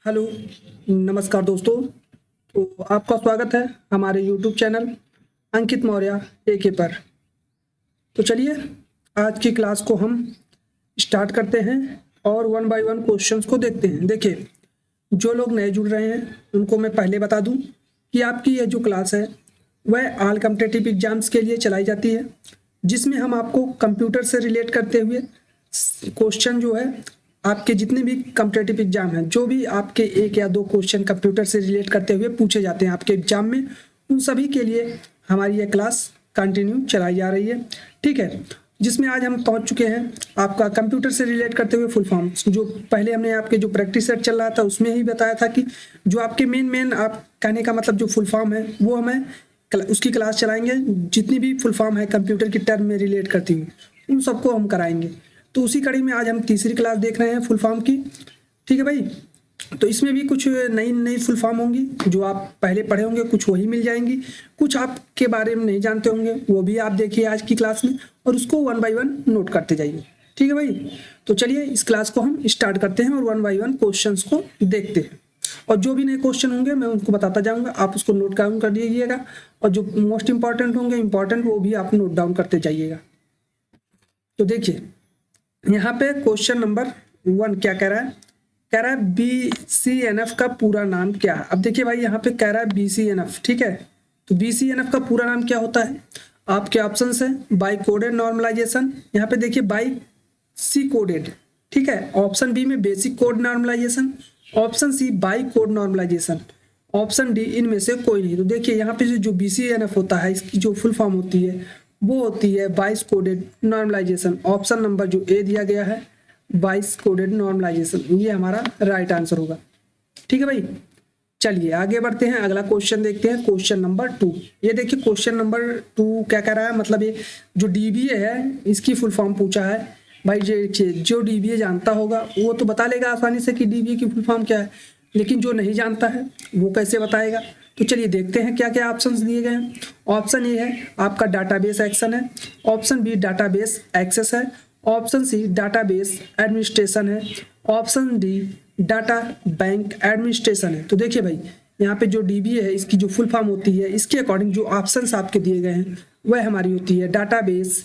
Hello, नमस्कार दोस्तों। तो आपका स्वागत है हमारे यूट्यूब चैनल अंकित मौर्य एके पर। तो चलिए आज की क्लास को हम स्टार्ट करते हैं और वन बाय वन क्वेश्चंस को देखते हैं। देखिए, जो लोग नए जुड़ रहे हैं उनको मैं पहले बता दूं कि आपकी ये जो क्लास है वह ऑल कॉम्पिटिटिव एग्जाम्स के लिए चलाई जाती है, जिसमें हम आपको कंप्यूटर से रिलेट करते हुए क्वेश्चन जो है आपके जितने भी कॉम्पिटिटिव एग्जाम हैं, जो भी आपके एक या दो क्वेश्चन कंप्यूटर से रिलेट करते हुए पूछे जाते हैं आपके एग्जाम में, उन सभी के लिए हमारी ये क्लास कंटिन्यू चलाई जा रही है। ठीक है, जिसमें आज हम पहुंच चुके हैं आपका कंप्यूटर से रिलेट करते हुए फुल फॉर्म। जो पहले हमने आपके जो प्रैक्टिस सेट चल रहा था उसमें ही बताया था कि जो आपके मेन आप कहने का मतलब जो फुल फॉर्म है वो हमें उसकी क्लास चलाएंगे। जितनी भी फुल फॉर्म है कंप्यूटर की टर्म में रिलेट करती हुई उन सबको हम कराएंगे। तो उसी कड़ी में आज हम तीसरी क्लास देख रहे हैं फुल फॉर्म की। ठीक है भाई, तो इसमें भी कुछ नई नई फुल फॉर्म होंगी जो आप पहले पढ़े होंगे, कुछ वही मिल जाएंगी, कुछ आपके बारे में नहीं जानते होंगे वो भी आप देखिए आज की क्लास में और उसको वन बाय वन नोट करते जाइए। ठीक है भाई, तो चलिए इस क्लास को हम स्टार्ट करते हैं और वन बाय वन क्वेश्चन को देखते हैं। और जो भी नए क्वेश्चन होंगे मैं उनको बताता जाऊंगा, आप उसको नोट डाउन कर दीजिएगा और जो मोस्ट इंपॉर्टेंट होंगे इंपॉर्टेंट वो भी आप नोट डाउन करते जाइएगा। तो देखिए यहाँ पे क्वेश्चन नंबर 1 क्या कह रहा है, कह रहा है BCNF का पूरा नाम क्या है। अब देखिए भाई यहाँ पे कह रहा है BCNF, ठीक है। तो BCNF का पूरा नाम क्या होता है, आपके ऑप्शन है बाई कोडेड नॉर्मलाइजेशन, यहाँ पे देखिए बाई सी कोडेड, ठीक है। ऑप्शन बी में basic code normalisation, option C Boyce Codd normalisation, option D इनमें से कोई नहीं। तो देखिए यहाँ पे जो BCNF होता है इसकी जो फुल फॉर्म होती है वो होती है बाइस कोडेड नॉर्मलाइजेशन। ऑप्शन नंबर जो ए दिया गया है बाइस कोडेड नॉर्मलाइजेशन, ये हमारा राइट आंसर होगा। ठीक है भाई, चलिए आगे बढ़ते हैं, अगला क्वेश्चन देखते हैं। क्वेश्चन नंबर 2, ये देखिए क्वेश्चन नंबर 2 क्या कह रहा है, मतलब ये जो DBA है इसकी फुल फॉर्म पूछा है। भाई जो DBA जानता होगा वो तो बता लेगा आसानी से कि DBA की फुल फॉर्म क्या है, लेकिन जो नहीं जानता है वो कैसे बताएगा। तो चलिए देखते हैं क्या क्या ऑप्शंस दिए गए हैं। ऑप्शन ए है आपका डाटाबेस एक्शन है, ऑप्शन बी डाटाबेस एक्सेस है, ऑप्शन सी डाटाबेस एडमिनिस्ट्रेशन है, option D data bank administration है। तो देखिए भाई यहाँ पे जो DBA है इसकी जो फुल फॉर्म होती है इसके अकॉर्डिंग जो ऑप्शंस आपके दिए गए हैं वह हमारी होती है डाटाबेस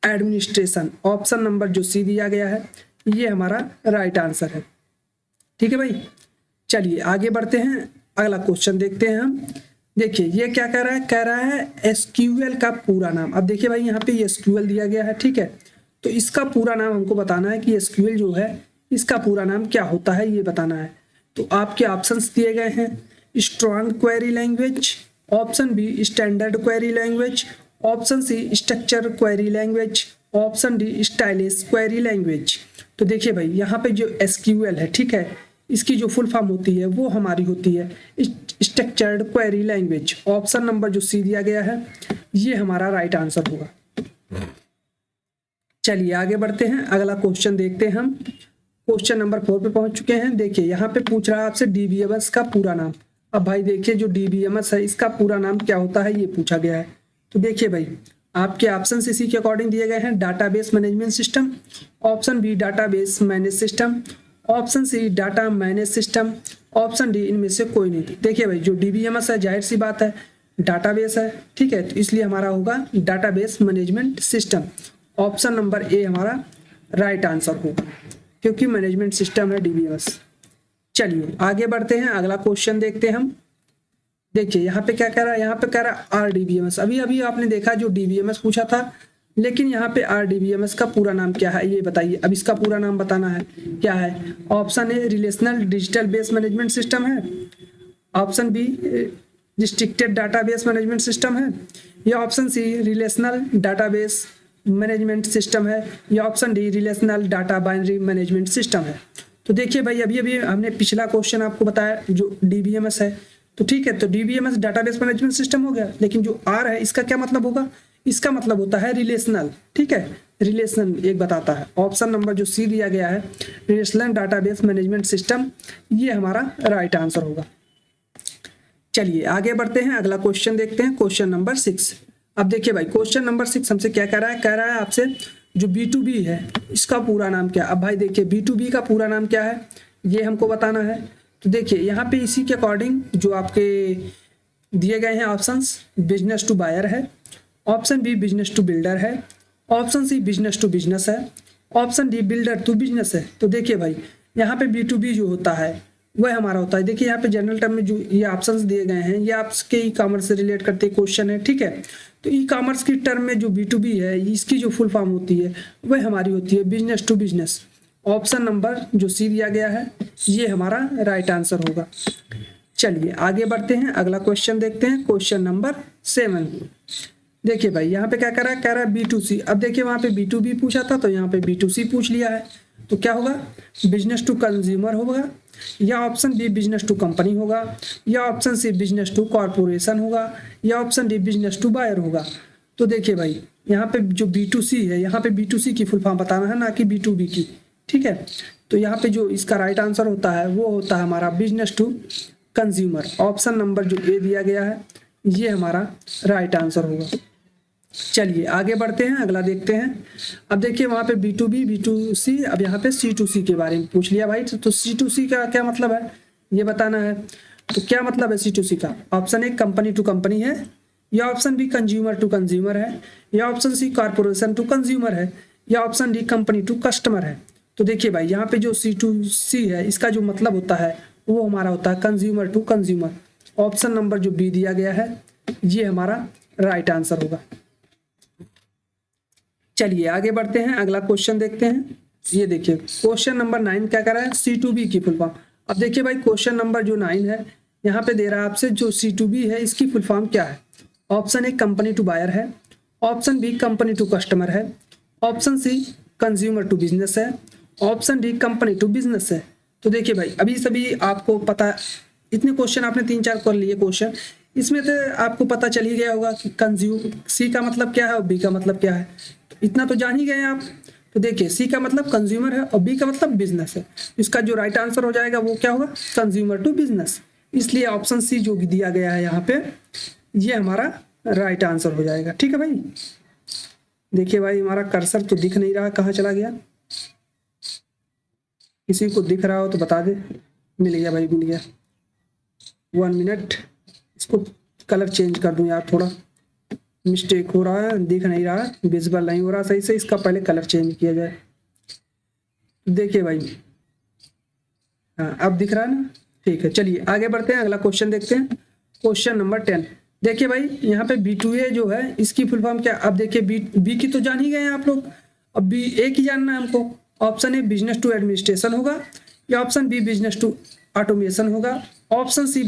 एडमिनिस्ट्रेशन। ऑप्शन नंबर जो सी दिया गया है ये हमारा राइट आंसर है। ठीक है भाई, चलिए आगे बढ़ते हैं, अगला क्वेश्चन देखते हैं हम। देखिए ये क्या कह रहा है, कह रहा है SQL का पूरा नाम। अब देखिए भाई यहाँ पे ये SQL दिया गया है, ठीक है। तो इसका पूरा नाम हमको बताना है कि SQL जो है इसका पूरा नाम क्या होता है ये बताना है। तो आपके ऑप्शंस दिए गए हैं strong query language, option B standard query language, option C structure query language, option D stylish query language. तो देखिए भाई यहाँ पे जो SQL है, ठीक है, इसकी जो फुल फॉर्म होती है वो हमारी होती है structured query language. Option number जो सी दिया गया है ये हमारा राइट आंसर होगा। चलिए आगे बढ़ते हैं, अगला क्वेश्चन देखते हैं हम। क्वेश्चन नंबर 4 पे पहुंच चुके हैं। देखिए यहाँ पे पूछ रहा है आपसे DBMS का पूरा नाम। अब भाई देखिए जो DBMS है इसका पूरा नाम क्या होता है ये पूछा गया है। तो देखिए भाई आपके ऑप्शन इसी के अकॉर्डिंग दिए गए हैं database management system, option B database manage system, option C data manage system, option D इनमें से कोई नहीं। देखिए भाई जो DBMS है जाहिर सी बात है डाटाबेस है, ठीक है, तो इसलिए हमारा होगा database management system. Option number A हमारा राइट आंसर होगा क्योंकि मैनेजमेंट सिस्टम है DBMS। चलिए आगे बढ़ते हैं, अगला क्वेश्चन देखते हैं हम। देखिए यहाँ पे क्या कह रहा है, यहाँ पे कह रहा है RDBMS। अभी आपने देखा जो DBMS पूछा था, लेकिन यहाँ पे RDBMS का पूरा नाम क्या है ये बताइए। अब इसका पूरा नाम बताना है क्या है। Option A relational digital base management system है, option B restricted database management system है, या option C relational database management system है, या option D relational data binary management system है। तो देखिए भाई अभी हमने पिछला क्वेश्चन आपको बताया जो DBMS है, तो ठीक है, तो DBMS डाटाबेस मैनेजमेंट सिस्टम हो गया, लेकिन जो R है इसका क्या मतलब होगा, इसका मतलब होता है रिलेशनल, ठीक है, रिलेशन एक बताता है। ऑप्शन नंबर जो सी दिया गया है रिलेशनल डाटाबेस मैनेजमेंट सिस्टम, ये हमारा राइट आंसर होगा। चलिए आगे बढ़ते हैं, अगला क्वेश्चन देखते हैं, क्वेश्चन नंबर 6। अब देखिए भाई क्वेश्चन नंबर 6 हमसे क्या कह रहा है आपसे जो B2B है इसका पूरा नाम क्या। अब भाई देखिए B2B का पूरा नाम क्या है ये हमको बताना है। तो देखिए यहाँ पे इसी के अकॉर्डिंग जो आपके दिए गए हैं ऑप्शंस, बिजनेस टू बायर है, option B business to builder है, option C business to business है, option D builder to business है। तो देखिए भाई यहाँ पे बी टू बी जो होता है वह हमारा होता है। देखिए यहाँ पे जनरल टर्म में जो ये ऑप्शंस दिए गए हैं ये आपके ई कॉमर्स से रिलेट करते क्वेश्चन है, ठीक है। तो ई कॉमर्स की टर्म में जो बी टू बी है इसकी जो फुल फॉर्म होती है वह हमारी होती है business to business. Option number जो सी दिया गया है ये हमारा राइट आंसर होगा। चलिए आगे बढ़ते हैं, अगला क्वेश्चन देखते हैं, क्वेश्चन नंबर 7। देखिए भाई यहाँ पे क्या कह रहा है बी टू सी। अब देखिए वहाँ पे बी टू बी पूछा था तो यहाँ पे बी टू सी पूछ लिया है, तो क्या होगा, बिजनेस टू कंज्यूमर होगा, या option B business to company होगा, या option C business to corporation होगा, या option D business to buyer होगा। तो देखिए भाई यहाँ पे जो बी टू सी है यहाँ पे बी टू सी की फुल फॉर्म बताना है, ना कि बी टू बी की, ठीक है। तो यहाँ पे जो इसका राइट आंसर होता है वो होता है हमारा business to consumer. Option number जो ए दिया गया है ये हमारा राइट आंसर होगा। चलिए आगे बढ़ते हैं, अगला देखते हैं। अब देखिए वहाँ पे B to B B to C, अब यहाँ पे सी टू सी के बारे में पूछ लिया भाई। तो सी टू सी का क्या मतलब है ये बताना है। तो क्या मतलब है सी टू सी का, option A company to company है, या option B consumer to consumer है, या option C corporation to consumer है, या option D company to customer है। तो देखिए भाई यहाँ पे जो सी टू सी है इसका जो मतलब होता है वो हमारा होता है consumer to consumer. Option number जो बी दिया गया है ये हमारा राइट आंसर होगा। चलिए आगे बढ़ते हैं, अगला क्वेश्चन देखते हैं। ये देखिए क्वेश्चन नंबर 9 क्या कर रहा है, सी टू बी की फुल फॉर्म। अब देखिए भाई क्वेश्चन नंबर जो 9 है यहाँ पे दे रहा है आपसे जो सी टू बी है इसकी फुल फॉर्म क्या है। Option A company to buyer है, option B company to customer है, option C consumer to business है, option D company to business है। तो देखिए भाई अभी सभी आपको पता, इतने क्वेश्चन आपने 3-4 कर लिए क्वेश्चन, इसमें तो आपको पता चल ही गया होगा कि सी का मतलब क्या है और बी का मतलब क्या है, तो इतना तो जान ही गए आप। तो देखिए सी का मतलब कंज्यूमर है और बी का मतलब बिजनेस है, इसका जो राइट आंसर हो जाएगा वो क्या होगा, कंज्यूमर टू बिजनेस। इसलिए ऑप्शन सी जो दिया गया है यहाँ पे ये हमारा राइट आंसर हो जाएगा, ठीक है भाई। देखिए भाई हमारा कर्सर तो दिख नहीं रहा, कहाँ चला गया, किसी को दिख रहा हो तो बता दे। मिल गया भाई, मिल गया। 1 मिनट, इसको कलर चेंज कर दूं यार, थोड़ा मिस्टेक हो रहा है, दिख नहीं रहा, विजिबल नहीं हो रहा सही से, इसका पहले कलर चेंज किया जाए। देखिए भाई हाँ अब दिख रहा है ना, ठीक है। चलिए आगे बढ़ते हैं, अगला क्वेश्चन देखते हैं, क्वेश्चन नंबर 10। देखिए भाई यहाँ पे बी टू ए जो है इसकी फुल फॉर्म क्या। अब देखिए बी की तो जान ही गए हैं आप लोग, अब बी ए की जानना है हमको। Option A business to administration होगा, या option B business to automation होगा, option C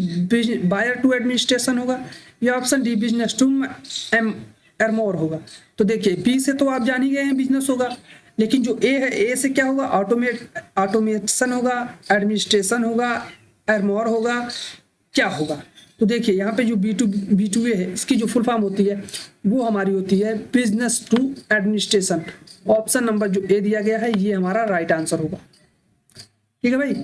buyer to administration होगा, या option D business to armour होगा। तो देखिए बी से तो आप जान ही गए हैं बिजनेस होगा, लेकिन जो ए है ए से क्या होगा, ऑटोमेशन होगा, एडमिनिस्ट्रेशन होगा, एरमोर होगा, क्या होगा। तो देखिए यहाँ पे जो बी टू ए है इसकी जो फुल फॉर्म होती है वो हमारी होती है business to administration. Option number जो ए दिया गया है ये हमारा राइट आंसर होगा, ठीक है भाई।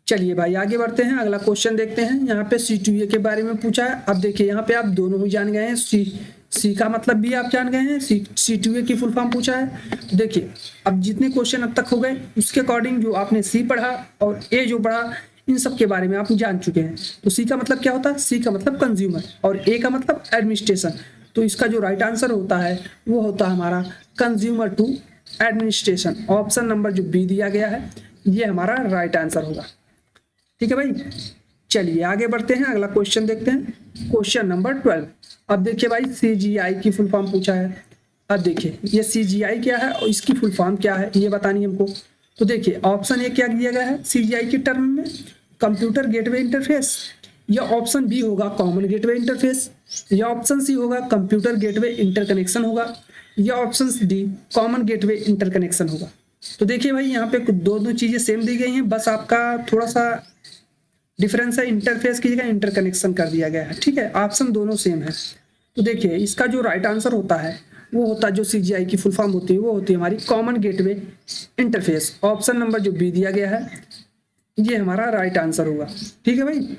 चलिए भाई आगे बढ़ते हैं, अगला क्वेश्चन देखते हैं। यहाँ पे सी टू ए के बारे में पूछा है। अब देखिए यहाँ पे आप दोनों ही जान गए हैं, सी का मतलब भी आप जान गए हैं, सी टू ए की फुल फॉर्म पूछा है। तो देखिए अब जितने क्वेश्चन अब तक हो गए उसके अकॉर्डिंग जो आपने सी पढ़ा और ए जो पढ़ा इन सब के बारे में आप जान चुके हैं। तो सी का मतलब क्या होता है, सी का मतलब कंज्यूमर और ए का मतलब एडमिनिस्ट्रेशन। तो इसका जो राइट आंसर होता है वो होता है हमारा consumer to administration. Option number जो बी दिया गया है ये हमारा राइट आंसर होगा, ठीक है भाई। चलिए आगे बढ़ते हैं, अगला क्वेश्चन देखते हैं, क्वेश्चन नंबर 12। अब देखिए भाई सीजीआई की फुल फॉर्म पूछा है। अब देखिए ये सीजीआई क्या है और इसकी फुल फॉर्म क्या है ये बतानी है हमको। तो देखिए ऑप्शन ए क्या दिया गया है सीजीआई के टर्म में, कंप्यूटर गेटवे इंटरफेस, या ऑप्शन बी होगा कॉमन गेटवे इंटरफेस, या ऑप्शन सी होगा कंप्यूटर गेटवे इंटरकनेक्शन होगा, या option D common gateway interconnection होगा। तो देखिए भाई यहाँ पे दो चीजें सेम दी गई हैं, बस आपका थोड़ा सा डिफरेंस है, इंटरफेस की जगह इंटरकनेक्शन कर दिया गया है, ठीक है। ऑप्शन दोनों सेम है। तो देखिए इसका जो राइट आंसर होता है वो होता है, जो सीजीआई की फुल फॉर्म होती है वो होती है हमारी common gateway interface. Option number जो बी दिया गया है ये हमारा राइट आंसर होगा, ठीक है भाई।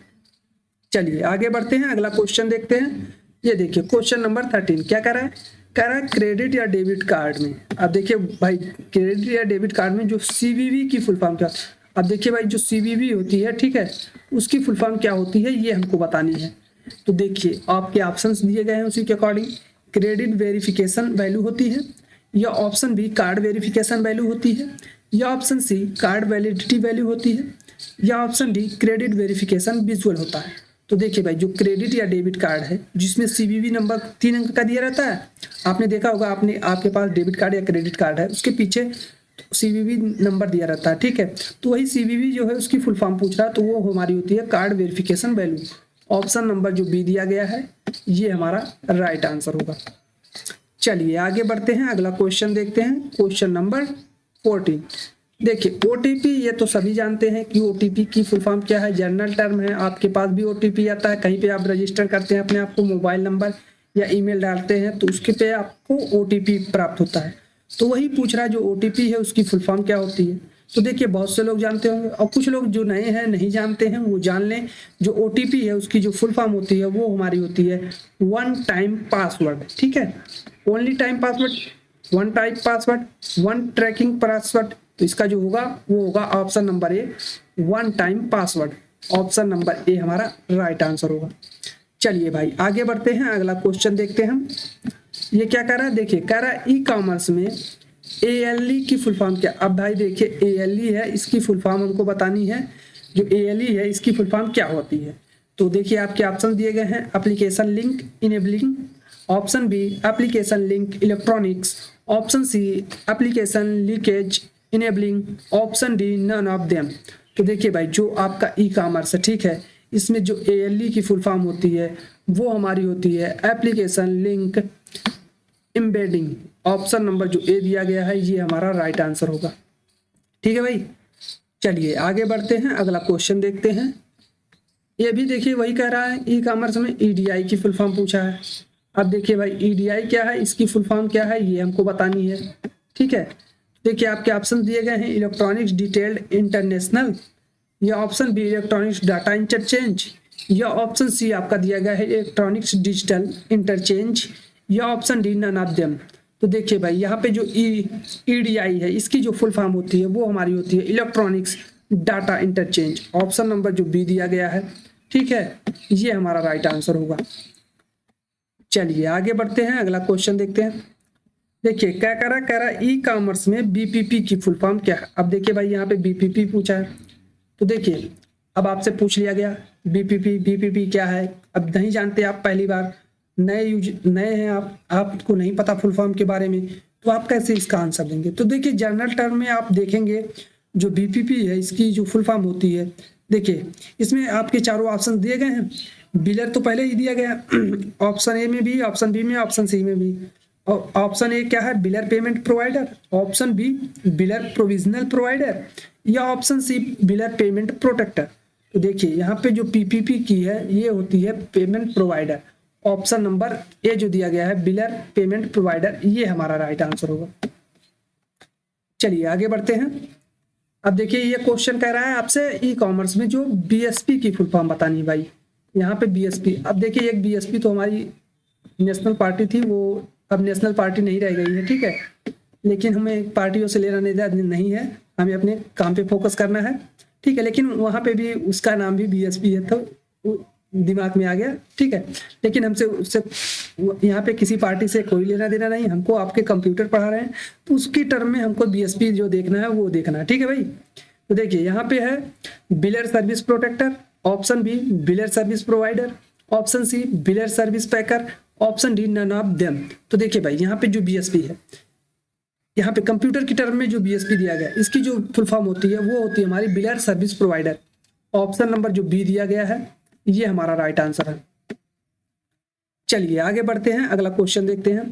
चलिए आगे बढ़ते हैं, अगला क्वेश्चन देखते हैं। ये देखिए क्वेश्चन नंबर 13 क्या कह रहा है, कह रहा है क्रेडिट या डेबिट कार्ड में। अब देखिए भाई क्रेडिट या डेबिट कार्ड में जो सीवीवी की फुल फॉर्म क्या। अब देखिए भाई, जो सीवीवी होती है, ठीक है, उसकी फुल फॉर्म क्या होती है ये हमको बतानी है। तो देखिए आपके ऑप्शंस दिए गए हैं उसी के अकॉर्डिंग। क्रेडिट वेरिफिकेशन वैल्यू होती है, या option B card verification value होती है, या option C card validity value होती है, या option D credit verification visual होता है। तो देखिए भाई, जो क्रेडिट या डेबिट कार्ड है जिसमें सीवीवी नंबर 3 अंक का दिया रहता है, आपने देखा होगा, आपके पास डेबिट कार्ड या क्रेडिट कार्ड है, उसके पीछे सीवीवी नंबर दिया रहता है, ठीक है। तो वही सीवीवी जो है उसकी फुल फॉर्म पूछ रहा है, तो वो हमारी होती है card verification value. Option number जो बी दिया गया है ये हमारा राइट आंसर होगा। चलिए आगे बढ़ते हैं, अगला क्वेश्चन देखते हैं, क्वेश्चन नंबर 14। देखिए ओटीपी, ये तो सभी जानते हैं कि ओटीपी की फुल फॉर्म क्या है, जनरल टर्म है। आपके पास भी ओटीपी आता है, कहीं पे आप रजिस्टर करते हैं अपने आप को, मोबाइल नंबर या ईमेल डालते हैं तो उसके पे आपको ओटीपी प्राप्त होता है। तो वही पूछ रहा है जो ओटीपी है उसकी फुल फॉर्म क्या होती है। तो देखिए बहुत से लोग जानते होंगे और कुछ लोग जो नए हैं नहीं जानते हैं, वो जान लें। जो ओटीपी है उसकी जो फुल फॉर्म होती है वो हमारी होती है वन टाइम पासवर्ड, ठीक है। Only time password, one time password, one tracking password. तो इसका जो होगा वो होगा option number A, one time password. Option number A हमारा राइट आंसर होगा। चलिए भाई आगे बढ़ते हैं, अगला क्वेश्चन देखते हैं हम। ये क्या कह रहा है, देखिए कह रहा है ई कॉमर्स में ALE की फुल फॉर्म क्या। अब भाई देखिए ALE है, इसकी फुल फॉर्म हमको बतानी है। जो ALE है इसकी फुल फॉर्म क्या होती है। तो देखिए आपके ऑप्शन दिए गए हैं, application link enabling, option B application link electronics, option C application leakage enabling, option D none of them. तो देखिए भाई जो आपका ई कॉमर्स है, ठीक है, इसमें जो ALE की फुल फॉर्म होती है वो हमारी होती है application link embedding. Option number जो ए दिया गया है ये हमारा राइट आंसर होगा, ठीक है भाई। चलिए आगे बढ़ते हैं, अगला क्वेश्चन देखते हैं। ये भी देखिए वही कह रहा है, ई कॉमर्स में EDI की फुल फॉर्म पूछा है। अब देखिए भाई EDI क्या है, इसकी फुल फॉर्म क्या है ये हमको बतानी है, ठीक है। देखिए आपके ऑप्शन दिए गए हैं, इलेक्ट्रॉनिक्स डिटेल्ड इंटरनेशनल, या option B electronics data interchange, या ऑप्शन सी आपका दिया गया है इलेक्ट्रॉनिक्स डिजिटल इंटरचेंज, या option D none of them. तो देखिए भाई यहाँ पे जो EDI है इसकी जो फुल फॉर्म होती है वो हमारी होती है electronics data interchange. Option number जो बी दिया गया है, ठीक है, ये हमारा राइट आंसर होगा। चलिए आगे बढ़ते हैं, अगला क्वेश्चन देखते हैं। देखिए क्या कह रहा है ई कॉमर्स में BPP की फुल फॉर्म क्या है। अब देखिए भाई यहाँ पे BPP पूछा है, तो देखिए अब आपसे पूछ लिया गया BPP क्या है। अब नहीं जानते आप, पहली बार नए हैं आपको नहीं पता फुल फॉर्म के बारे में, तो आप कैसे इसका आंसर देंगे। तो देखिए जनरल टर्म में आप देखेंगे जो BPP है इसकी जो फुल फॉर्म होती है, देखिए इसमें आपके चारों ऑप्शन दिए गए हैं। बिलर तो पहले ही दिया गया ऑप्शन ए में भी, ऑप्शन बी में, ऑप्शन सी में भी। और ऑप्शन ए क्या है, बिलर पेमेंट प्रोवाइडर, ऑप्शन बी बिलर प्रोविजनल प्रोवाइडर, या ऑप्शन सी बिलर पेमेंट प्रोटेक्टर। तो देखिए यहाँ पे जो PPP की है ये होती है पेमेंट प्रोवाइडर। ऑप्शन नंबर ए जो दिया गया है बिलर पेमेंट प्रोवाइडर, ये हमारा राइट आंसर होगा। चलिए आगे बढ़ते हैं। अब देखिए ये क्वेश्चन कह रहा है आपसे ई कॉमर्स में जो BSP की फुल फॉर्म बतानी भाई। यहाँ पे BSP, अब देखिए एक BSP तो हमारी नेशनल पार्टी थी, वो अब नेशनल पार्टी नहीं रह गई है, ठीक है। लेकिन हमें पार्टियों से लेना नहीं है, हमें अपने काम पे फोकस करना है, ठीक है। लेकिन वहाँ पे भी उसका नाम भी BSP है, तो दिमाग में आ गया, ठीक है। लेकिन हमसे उससे यहाँ पे किसी पार्टी से कोई लेना देना नहीं, हमको आपके कंप्यूटर पढ़ा रहे हैं तो उसकी टर्म में हमको BSP जो देखना है वो देखना है, ठीक है भाई। तो देखिए यहाँ पे है biller service protector, option B biller service provider, option C biller service packer, option D none of them. तो देखिए भाई यहाँ पे जो BSP है, यहाँ पे कंप्यूटर की टर्म में जो BSP दिया गया इसकी जो फुल फॉर्म होती है वो होती है हमारी बिलर सर्विस प्रोवाइडर। ऑप्शन नंबर जो बी दिया गया है ये हमारा राइट आंसर है। चलिए आगे बढ़ते हैं, अगला क्वेश्चन देखते हैं।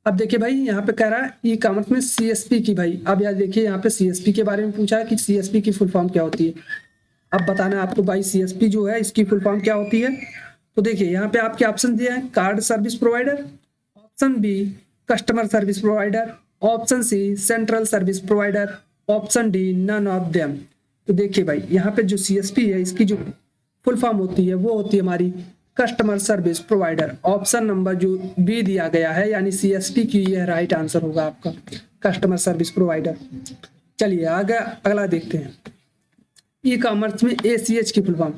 अब देखिए भाई यहाँ पे कह रहा है ई कॉमर्स में CSP की, भाई अब यार देखिए यहाँ पे CSP के बारे में पूछा है कि CSP की फुल फॉर्म क्या होती है। अब बताना है आपको भाई CSP जो है इसकी फुल फॉर्म क्या होती है। तो देखिए यहाँ पे आपके ऑप्शन दिए हैं, card service provider, option B customer service provider, option C central service provider, option D none of them. तो देखिए भाई यहाँ पे जो CSP है इसकी जो फुल फॉर्म होती है वो होती है हमारी customer service provider. Option number जो बी दिया गया है यानी CSP की यह राइट आंसर होगा आपका, कस्टमर सर्विस प्रोवाइडर। चलिए आगे अगला देखते हैं। ई कॉमर्स में ACH की फुल फॉर्म।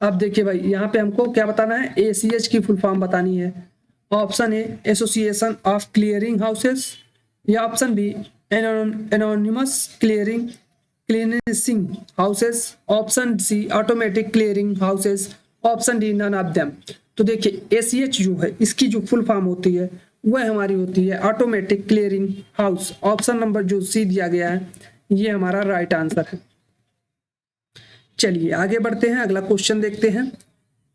अब देखिए भाई यहाँ पे हमको क्या बताना है, ACH की फुल फॉर्म बतानी है। Option A association of clearing houses, या option B anonymous cleansing houses, option C automatic clearing houses, option D none of them. तो देखिए ACH जो है इसकी जो फुल फॉर्म होती है वह हमारी होती है automatic clearing house. Option number जो सी दिया गया है ये हमारा राइट आंसर है। चलिए आगे बढ़ते हैं, अगला क्वेश्चन देखते हैं।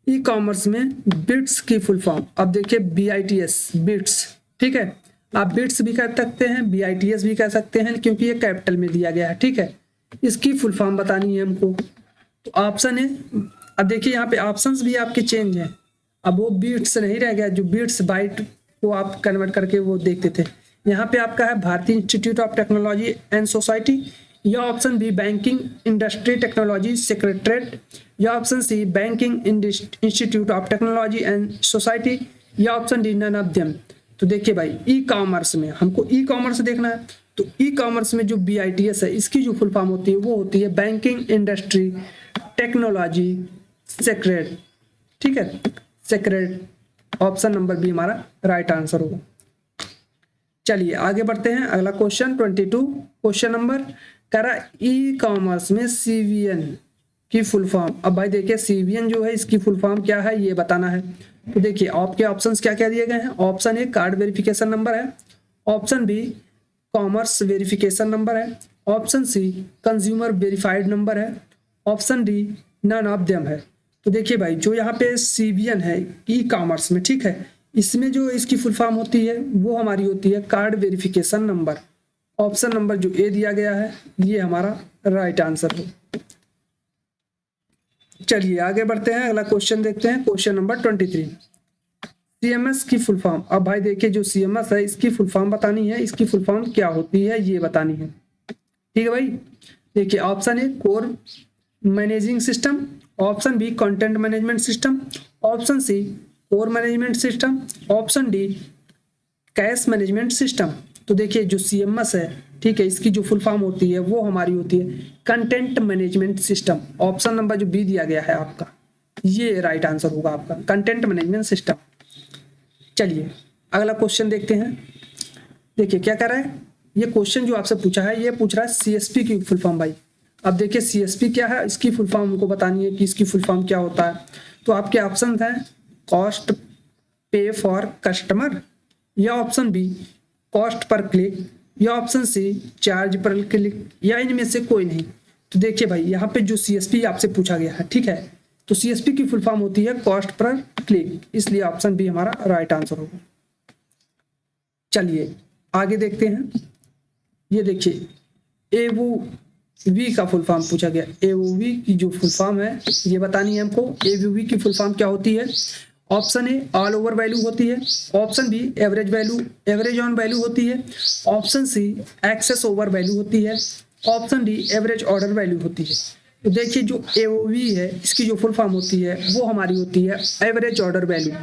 ई कॉमर्स में बिट्स की फुल फॉर्म। अब देखिए BITS बिट्स, ठीक है, आप बिट्स भी कह सकते हैं, BITS भी कह सकते हैं, क्योंकि ये कैपिटल में दिया गया है, ठीक है। इसकी फुल फॉर्म बतानी है हमको। तो ऑप्शन है, अब देखिए यहाँ पे ऑप्शंस भी आपके चेंज हैं। अब वो बिट्स नहीं रह गया, जो बिट्स बाइट को आप कन्वर्ट करके वो देखते थे। यहाँ पे आपका है Bharatiya institute of technology and society, या option B banking industry technology secretariat, या option C banking institute of technology and society, या option D none of them. तो देखिए भाई ई कॉमर्स में हमको ई कॉमर्स देखना है, तो ई कॉमर्स में जो BITS है इसकी जो फुल फॉर्म होती है वो होती है बैंकिंग इंडस्ट्री टेक्नोलॉजी सेक्रेट, ठीक है, सेक्रेट। ऑप्शन नंबर बी हमारा राइट आंसर होगा। चलिए आगे बढ़ते हैं, अगला क्वेश्चन 22 क्वेश्चन नंबर कह रहा ई कॉमर्स में CVN की फुल फॉर्म। अब भाई देखिए CVN जो है इसकी फुल फॉर्म क्या है ये बताना है। तो देखिए आपके ऑप्शंस क्या क्या दिए गए हैं। Option A card verification number है, option B commerce verification number है, option C consumer verified number है, option D none of them है। तो देखिए भाई जो यहाँ पे CVN है ई कॉमर्स में, ठीक है, इसमें जो इसकी फुल फॉर्म होती है वो हमारी होती है card verification number. Option number जो ए दिया गया है ये हमारा राइट आंसर है। चलिए आगे बढ़ते हैं, अगला क्वेश्चन देखते हैं, क्वेश्चन नंबर 23 CMS की फुल फॉर्म। अब भाई देखिए जो CMS है इसकी फुल फॉर्म बतानी है, इसकी फुल फॉर्म क्या होती है ये बतानी है, ठीक है भाई। देखिए option A core managing system, option B content management system, option C core management system, option D cash management system. तो देखिए जो CMS है, ठीक है, इसकी जो फुल फॉर्म होती है वो हमारी होती है content management system. Option number जो बी दिया गया है आपका ये राइट आंसर होगा आपका, कंटेंट मैनेजमेंट सिस्टम। चलिए अगला क्वेश्चन देखते हैं। देखिए क्या कर रहा है, ये क्वेश्चन जो आपसे पूछा है ये पूछ रहा है CSP की फुल फॉर्म भाई। अब देखिए CSP क्या है, इसकी फुल फॉर्म हमको बतानी है कि इसकी फुल फॉर्म क्या होता है। तो आपके ऑप्शन हैं कॉस्ट पे फॉर कस्टमर, या option B cost per click, या option C charge per click, या इनमें से कोई नहीं। तो देखिए भाई यहाँ पे जो CSP आपसे पूछा गया है, ठीक है, तो CSP की फुल फॉर्म होती है कॉस्ट पर क्लिक, इसलिए ऑप्शन बी हमारा राइट आंसर होगा। चलिए आगे देखते हैं। ये देखिए AOV का फुल फॉर्म पूछा गया। AOV की जो फुल फॉर्म है ये बतानी है हमको। AOV की फुल फॉर्म क्या होती है। Option A all over value होती है, option B average value, average on value होती है, option C excess over value होती है, option D average order value होती है। तो देखिए जो AOV है इसकी जो फुल फॉर्म होती है वो हमारी होती है average order value.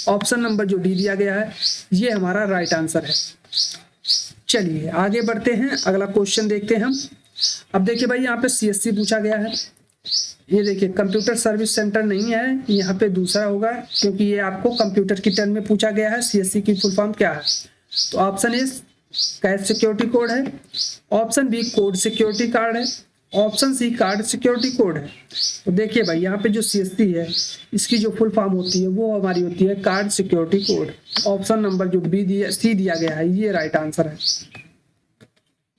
Option number जो डी दिया गया है ये हमारा राइट आंसर है। चलिए आगे बढ़ते हैं, अगला क्वेश्चन देखते हैं हम। अब देखिए भाई यहाँ पे CSC पूछा गया है। ये देखिए कंप्यूटर सर्विस सेंटर नहीं है, यहाँ पे दूसरा होगा, क्योंकि ये आपको कंप्यूटर की टर्म में पूछा गया है। CSC की फुल फॉर्म क्या है। तो option A cash security code है, option B code security card है, option C card security code है। तो देखिए भाई यहाँ पे जो CSC है इसकी जो फुल फॉर्म होती है वो हमारी होती है card security code. Option number जो सी दिया गया है ये राइट आंसर है।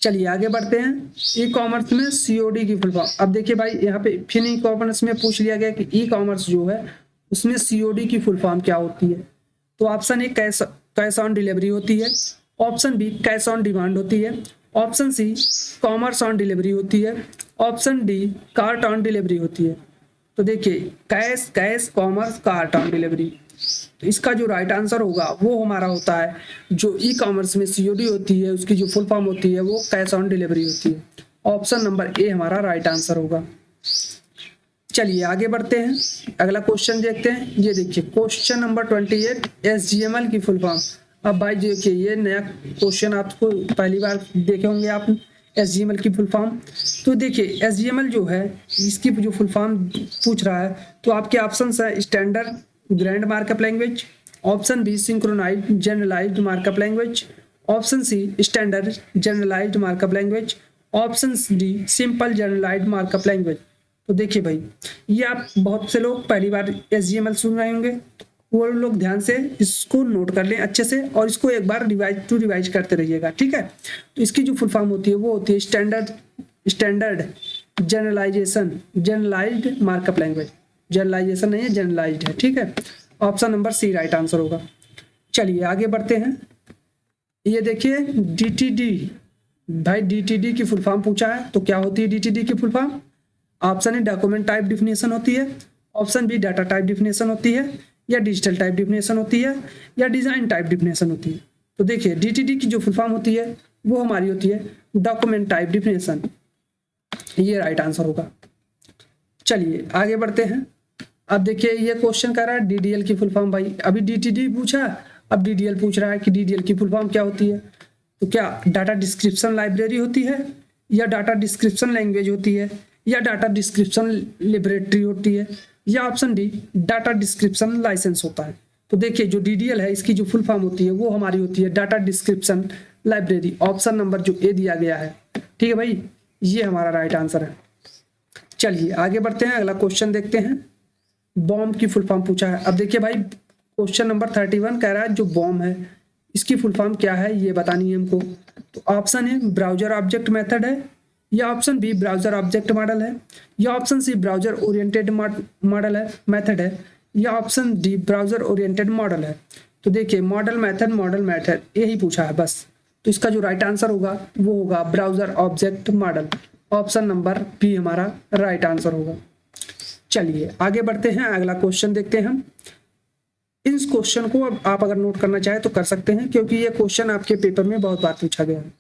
चलिए आगे बढ़ते हैं। ई कॉमर्स में COD की फुल फॉर्म। अब देखिए भाई यहाँ पे फिर ई कॉमर्स में पूछ लिया गया कि ई कॉमर्स जो है उसमें COD की फुल फॉर्म क्या होती है। तो option A cash on delivery होती है, option B cash on demand होती है, option C commerce on delivery होती है, option D cart on delivery होती है। तो देखिए cash commerce cart on delivery, तो इसका जो राइट आंसर होगा वो हमारा होता है जो ई कॉमर्स में COD होती है उसकी जो फुल फॉर्म होती है वो कैश ऑन डिलीवरी होती है। ऑप्शन नंबर ए हमारा राइट आंसर होगा। चलिए आगे बढ़ते हैं, अगला क्वेश्चन देखते हैं। ये देखिए क्वेश्चन नंबर 28 SGML की फुल फॉर्म। अब भाई देखिए ये नया क्वेश्चन आपको पहली बार देखे होंगे आप। SGML की फुल फॉर्म। तो देखिए SGML जो है इसकी जो फुल फॉर्म पूछ रहा है, तो आपके ऑप्शन है standard grand markup language, option B synchronised generalised markup language, option C standard generalised markup language, option D simple generalised markup language. तो देखिए भाई, ये आप बहुत से लोग पहली बार SGML सुन रहे होंगे, वो लोग ध्यान से इसको नोट कर लें अच्छे से, और इसको एक बार रिवाइज करते रहिएगा, ठीक है। तो इसकी जो फुल फॉर्म होती है वो होती है standard generalised markup language. Generalisation नहीं है, जनरलाइज्ड है, ठीक है। Option number C right answer होगा। चलिए आगे बढ़ते हैं। ये देखिए DTD, भाई DTD की फुल फॉर्म पूछा है, तो क्या होती है DTD की full form? Option A document type definition होती है, option B data type definition होती है, या डिजिटल टाइप डिफिनेशन होती है, या डिजाइन टाइप डिफिनेशन होती है। तो देखिए DTD की जो फुल फॉर्म होती है वो हमारी होती है डॉक्यूमेंट टाइप डिफिनेशन, ये राइट आंसर होगा। चलिए आगे बढ़ते हैं। अब देखिए ये क्वेश्चन कर रहा है DDL की फुल फॉर्म। भाई अभी DTD पूछा, अब DDL पूछ रहा है कि DDL की फुल फॉर्म क्या होती है। तो क्या डाटा डिस्क्रिप्शन लाइब्रेरी होती है, या डाटा डिस्क्रिप्शन लैंग्वेज होती है, या डाटा डिस्क्रिप्शन लिबरेटरी होती है, या option D data description licence होता है। तो देखिए जो DDL है इसकी जो फुल फॉर्म होती है वो हमारी होती है data description library. Option number जो ए दिया गया है, ठीक है भाई, ये हमारा राइट आंसर है। चलिए आगे बढ़ते हैं, अगला क्वेश्चन देखते हैं। बॉम्ब की फुल फॉर्म पूछा है। अब देखिए भाई क्वेश्चन नंबर 31 कह रहा है जो बॉम्ब है इसकी फुल फॉर्म क्या है ये बतानी है हमको। तो ऑप्शन है ब्राउजर ऑब्जेक्ट मेथड है, या option B browser object model है, या option C browser oriented model है मेथड है, या option D browser oriented model है। तो देखिए मॉडल मेथड यही पूछा है बस। तो इसका जो राइट आंसर होगा वो होगा browser object model. Option number B हमारा राइट आंसर होगा। चलिए आगे बढ़ते हैं, अगला क्वेश्चन देखते हैं हम। इस क्वेश्चन को अब आप अगर नोट करना चाहें तो कर सकते हैं, क्योंकि ये क्वेश्चन आपके पेपर में बहुत बार पूछा गया है।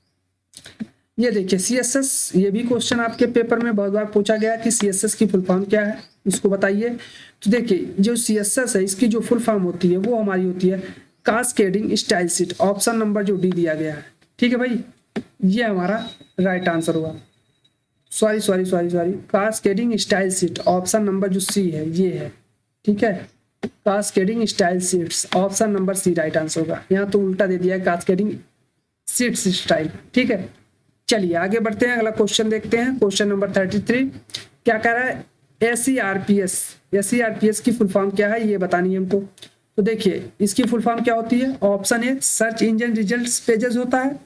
ये देखिए CSS, ये भी क्वेश्चन आपके पेपर में बहुत बार पूछा गया कि CSS की फुल फॉर्म क्या है, इसको बताइए। तो देखिए जो CSS है इसकी जो फुल फॉर्म होती है वो हमारी होती है cascading style sheet. Option number जो डी दिया गया है, ठीक है भाई, ये हमारा राइट आंसर होगा। Sorry cascading style sheet, option number जो सी है ये है, ठीक है। Cascading style sheets, option number C right answer होगा। यहाँ तो उल्टा दे दिया है कास्केडिंग शीट्स स्टाइल, ठीक है। चलिए आगे बढ़ते हैं, अगला क्वेश्चन देखते हैं। क्वेश्चन नंबर 33 क्या कह रहा है? SERPS की फुल फॉर्म क्या है ये बतानी है हमको। तो देखिए इसकी फुल फॉर्म क्या होती है। Option A search engine results pages होता है,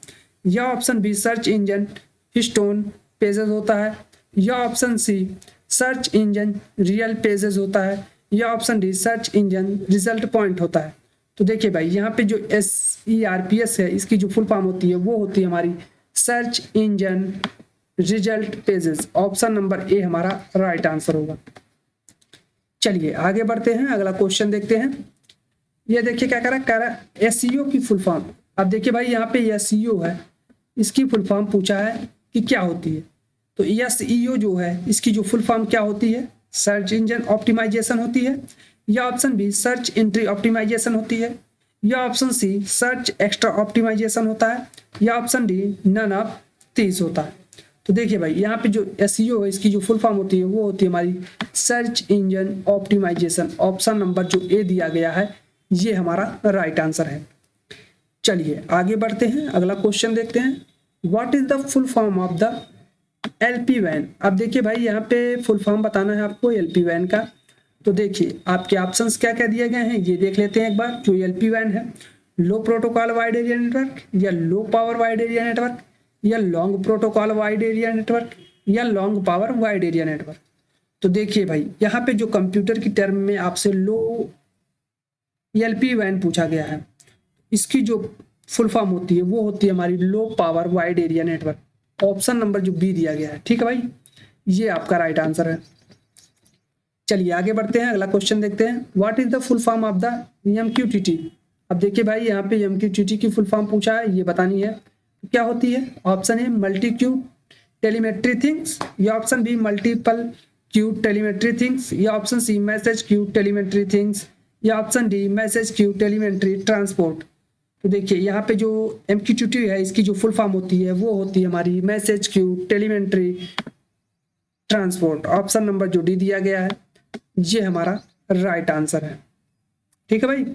या option B search engine histone pages होता है, या option C search engine real pages होता है, या option D search engine result point होता है। तो देखिए भाई यहाँ पे जो SERPS है इसकी जो फुल फॉर्म होती है वो होती है हमारी search engine result pages. Option number A हमारा राइट आंसर होगा। चलिए आगे बढ़ते हैं, अगला क्वेश्चन देखते हैं। ये देखिए क्या कह रहा है SEO की फुल फॉर्म। अब देखिए भाई यहाँ पे SEO है, इसकी फुल फॉर्म पूछा है कि क्या होती है। तो SEO जो है इसकी जो फुल फॉर्म क्या होती है, सर्च इंजन ऑप्टिमाइजेशन होती है, या option B search entry optimisation होती है, या option C search extra optimisation होता है, या option D none of these होता है। तो देखिए भाई यहाँ पे जो SEO है इसकी जो फुल फॉर्म होती है वो होती है हमारी search engine optimisation. Option number जो ए दिया गया है ये हमारा राइट आंसर है। चलिए आगे बढ़ते हैं, अगला क्वेश्चन देखते हैं। What is the full form of the LPWAN। अब देखिए भाई यहाँ पे फुल फॉर्म बताना है आपको LPWAN का। तो देखिए आपके ऑप्शंस क्या क्या दिए गए हैं ये देख लेते हैं एक बार। जो LPWAN है, low protocol wide area network, या low power wide area network, या long protocol wide area network, या long power wide area network. तो देखिए भाई यहाँ पे जो कंप्यूटर की टर्म में आपसे लो LPWAN पूछा गया है, इसकी जो फुल फॉर्म होती है वो होती है हमारी लो power wide area network. Option number जो बी दिया गया है, ठीक है भाई, ये आपका राइट आंसर है। चलिए आगे बढ़ते हैं, अगला क्वेश्चन देखते हैं। What is the full form of the MQTT। अब देखिए भाई यहाँ पे MQTT की फुल फॉर्म पूछा है, ये बतानी है क्या होती है। Option A multi queue telemetry things, या option B multiple queue telemetry things, या option C message queue telemetry things, या option D message queue telemetry transport. तो देखिए यहाँ पे जो MQTT है इसकी जो फुल फॉर्म होती है वो होती है हमारी message queue telemetry transport. Option number जो डी दिया गया है ये हमारा राइट आंसर है। ठीक है भाई,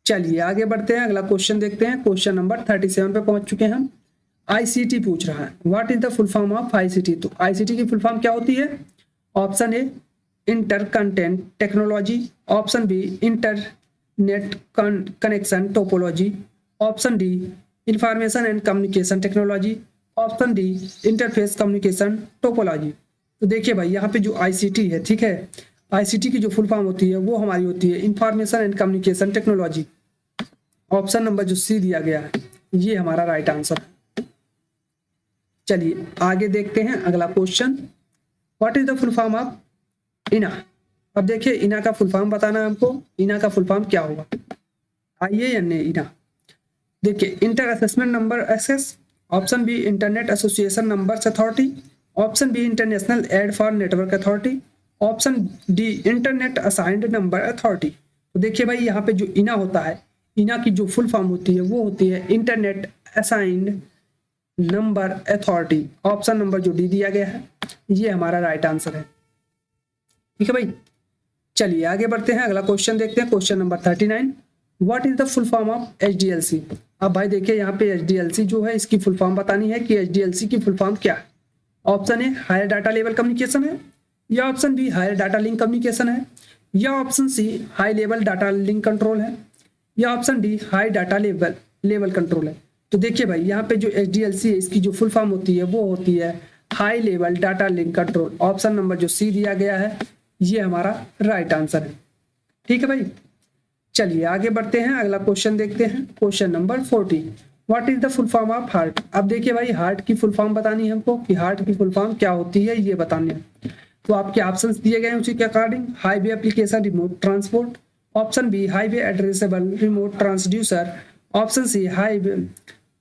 चलिए आगे बढ़ते हैं, अगला क्वेश्चन देखते हैं। क्वेश्चन नंबर 37 पे पहुंच चुके हैं हम। ICT पूछ रहा है, what is the full form of ICT। तो ICT की फुल फॉर्म क्या होती है? Option A inter content technology, option B internet connection topology, option D information and communication technology, option D interface communication topology. तो देखिए भाई यहाँ पे जो ICT है, ठीक है, ICT की जो फुल फॉर्म होती है वो हमारी होती है information and communication technology. Option number जो सी दिया गया है ये हमारा राइट आंसर है। चलिए आगे देखते हैं अगला question. What is the full form of इना। अब देखिए इना का फुल फॉर्म बताना है हमको। इना का फुल फॉर्म क्या होगा? IANA IANA. देखिए inter assessment number access, option B internet association numbers authority, option B international aid for network authority, option D internet assigned number authority. तो देखिए भाई यहाँ पे जो इना होता है, इना की जो फुल फॉर्म होती है वो होती है internet assigned number authority. Option number जो डी दिया गया है ये हमारा राइट आंसर है। ठीक है भाई, चलिए आगे बढ़ते हैं, अगला क्वेश्चन देखते हैं। Question number 39, what is the full form of HDLC। अब भाई देखिए यहाँ पे HDLC जो है इसकी फुल फॉर्म बतानी है कि HDLC की फुल फॉर्म क्या है। Option A higher data level communication है, या option B higher data link communication है, या option C high level data link control है, या option D high data level control है। तो देखिए भाई यहाँ पे जो HDLC है इसकी जो फुल फॉर्म होती है वो होती है high level data link control. Option number जो सी दिया गया है ये हमारा राइट आंसर है। ठीक है भाई, चलिए आगे बढ़ते हैं, अगला क्वेश्चन देखते हैं। Question number 40, what is the full form of heart. अब देखिए भाई हार्ट की फुल फॉर्म बतानी है हमको कि हार्ट की फुल फॉर्म क्या होती है ये बतानी है। तो आपके ऑप्शंस दिए गए हैं उसी के according. Highway application remote transport, option B highway addressable remote transducer, option C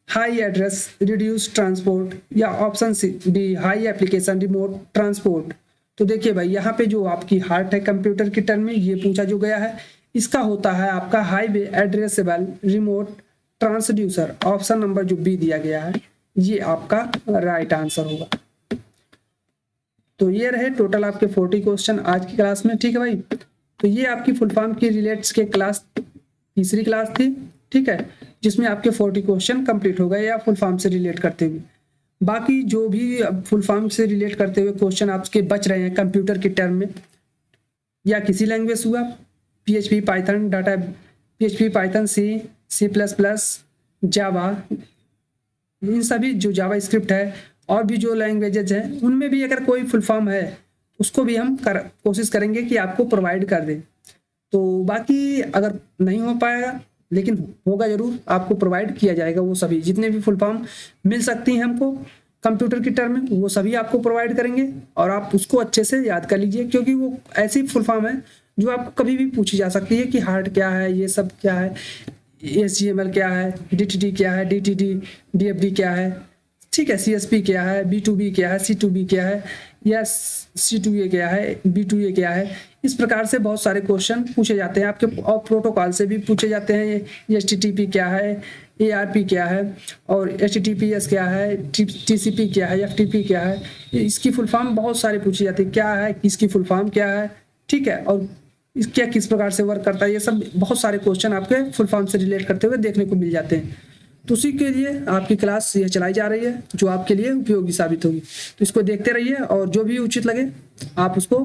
high address reduce transport, या option C D high application remote transport. तो देखिए भाई यहाँ पे जो आपकी हार्ट है कंप्यूटर की टर्म में ये पूछा जो गया है, इसका होता है आपका highway addressable remote transducer. Option number जो बी दिया गया है ये आपका राइट आंसर होगा। तो ये रहे टोटल आपके 40 क्वेश्चन आज की क्लास में। ठीक है भाई, तो ये आपकी फुल फॉर्म की रिलेट्स के क्लास तीसरी क्लास थी, ठीक है, जिसमें आपके 40 क्वेश्चन कंप्लीट हो गए या फुल फॉर्म से रिलेट करते हुए। बाकी जो भी फुल फॉर्म से रिलेट करते हुए क्वेश्चन आपके बच रहे हैं कंप्यूटर की टर्म में या किसी लैंग्वेज हुआ, PHP Python data, PHP Python C++, जावा, इन सभी जो जावा स्क्रिप्ट है और भी जो लैंग्वेजेज हैं उनमें भी अगर कोई फुल फॉर्म है उसको भी हम कोशिश करेंगे कि आपको प्रोवाइड कर दें। तो बाकी अगर नहीं हो पाएगा लेकिन होगा जरूर, आपको प्रोवाइड किया जाएगा। वो सभी जितने भी फुल फॉर्म मिल सकती हैं हमको कंप्यूटर की टर्म में वो सभी आपको प्रोवाइड करेंगे और आप उसको अच्छे से याद कर लीजिए, क्योंकि वो ऐसी फुल फॉर्म है जो आपको कभी भी पूछी जा सकती है कि हार्ट क्या है, ये सब क्या है, HTML क्या है, DTT क्या है, DTD DFD क्या है, ठीक है, CSP क्या है, B2B क्या है, C2B क्या है, या C2A क्या है, B2A क्या है। इस प्रकार से बहुत सारे क्वेश्चन पूछे जाते हैं आपके, और प्रोटोकॉल से भी पूछे जाते हैं। HTTP क्या है, ARP क्या है, और HTTPS क्या है, TCP क्या है, FTP क्या है। इसकी फुल फॉर्म बहुत सारे पूछी जाती है, क्या है, किसकी फुल फॉर्म क्या है, ठीक है, और क्या किस प्रकार से वर्क करता है। ये सब बहुत सारे क्वेश्चन आपके फुल फॉर्म से रिलेट करते हुए देखने को मिल जाते हैं। तो उसी के लिए आपकी क्लास यह चलाई जा रही है जो आपके लिए उपयोगी साबित होगी। तो इसको देखते रहिए और जो भी उचित लगे आप उसको,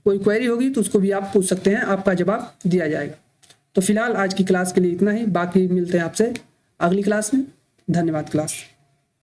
कोई क्वेरी होगी तो उसको भी आप पूछ सकते हैं, आपका जवाब दिया जाएगा। तो फिलहाल आज की क्लास के लिए इतना ही, बाकी मिलते हैं आपसे अगली क्लास में। धन्यवाद क्लास।